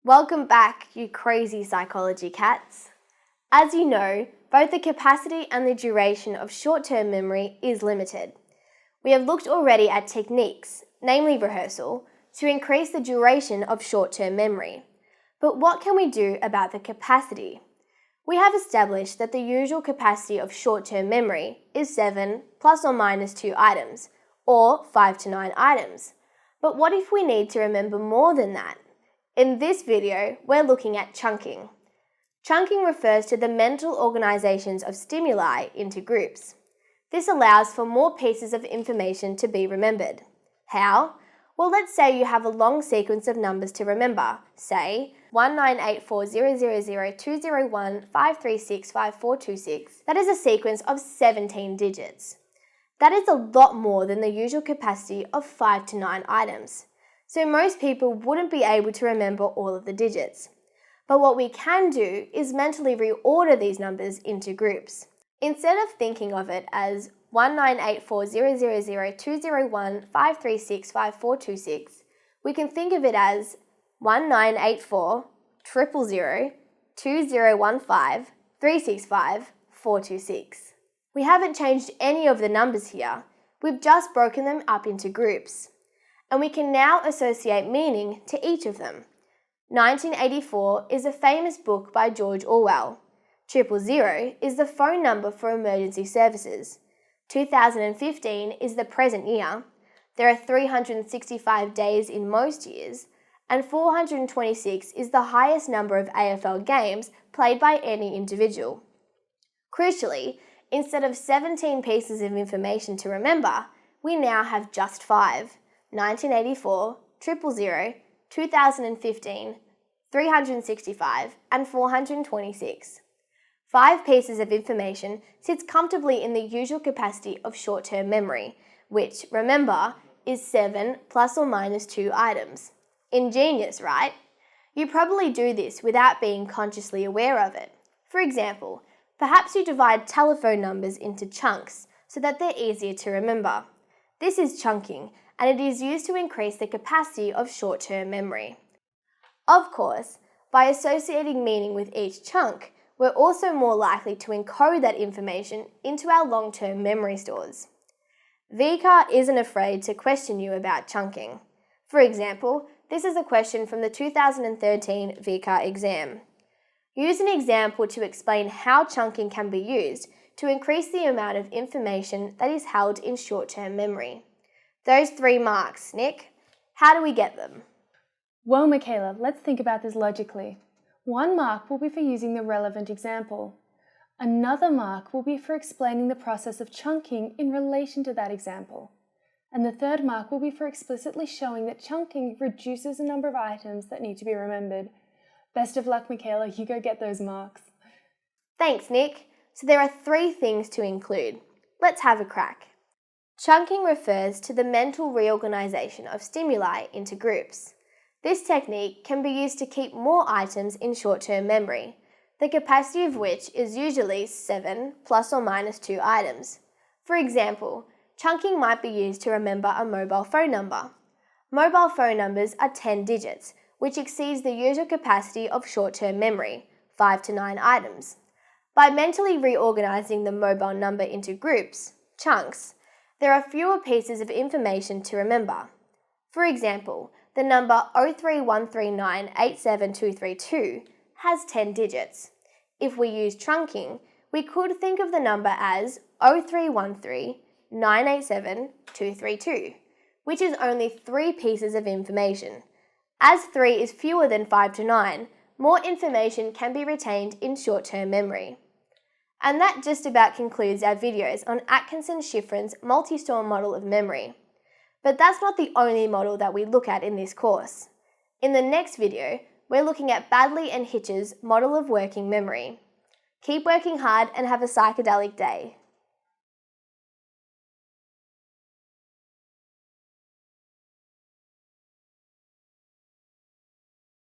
Welcome back, you crazy psychology cats. As you know, both the capacity and the duration of short-term memory is limited. We have looked already at techniques, namely rehearsal, to increase the duration of short-term memory. But what can we do about the capacity? We have established that the usual capacity of short-term memory is 7 plus or minus 2 items, or 5 to 9 items. But what if we need to remember more than that? In this video, we're looking at chunking. Chunking refers to the mental organizations of stimuli into groups. This allows for more pieces of information to be remembered. How? Well, let's say you have a long sequence of numbers to remember, say 1984000201536546. That is a sequence of 17 digits. That is a lot more than the usual capacity of 5 to 9 items. So most people wouldn't be able to remember all of the digits. But what we can do is mentally reorder these numbers into groups. Instead of thinking of it as 1984000201536546, we can think of it as 1984000201536546. We haven't changed any of the numbers here, we've just broken them up into groups. And we can now associate meaning to each of them. 1984 is a famous book by George Orwell. 000 is the phone number for emergency services. 2015 is the present year. There are 365 days in most years, and 426 is the highest number of AFL games played by any individual. Crucially, instead of 17 pieces of information to remember, we now have just 5. 1984, 000, 2015, 365, and 426. 5 pieces of information sits comfortably in the usual capacity of short-term memory, which, remember, is 7 plus or minus 2 items. Ingenious, right? You probably do this without being consciously aware of it. For example, perhaps you divide telephone numbers into chunks so that they're easier to remember. This is chunking, and it is used to increase the capacity of short-term memory. Of course, by associating meaning with each chunk, we're also more likely to encode that information into our long-term memory stores. VCAA isn't afraid to question you about chunking. For example, this is a question from the 2013 VCAA exam. Use an example to explain how chunking can be used to increase the amount of information that is held in short-term memory. Those 3 marks, Nick, how do we get them? Well, Michaela, let's think about this logically. 1 mark will be for using the relevant example. Another mark will be for explaining the process of chunking in relation to that example. And the 3rd mark will be for explicitly showing that chunking reduces the number of items that need to be remembered. Best of luck, Michaela, you go get those marks. Thanks, Nick. So there are 3 things to include. Let's have a crack. Chunking refers to the mental reorganization of stimuli into groups. This technique can be used to keep more items in short-term memory, the capacity of which is usually 7 plus or minus 2 items. For example, chunking might be used to remember a mobile phone number. Mobile phone numbers are 10 digits, which exceeds the usual capacity of short-term memory, 5 to 9 items. By mentally reorganizing the mobile number into groups, chunks, there are fewer pieces of information to remember. For example, the number 031398722 has 10 digits. If we use trunking, we could think of the number as 031398722, which is only 3 pieces of information. As 3 is fewer than 5 to 9, more information can be retained in short-term memory. And that just about concludes our videos on Atkinson-Shiffrin's multi-store model of memory. But that's not the only model that we look at in this course. In the next video, we're looking at Baddeley and Hitch's model of working memory. Keep working hard and have a psychedelic day.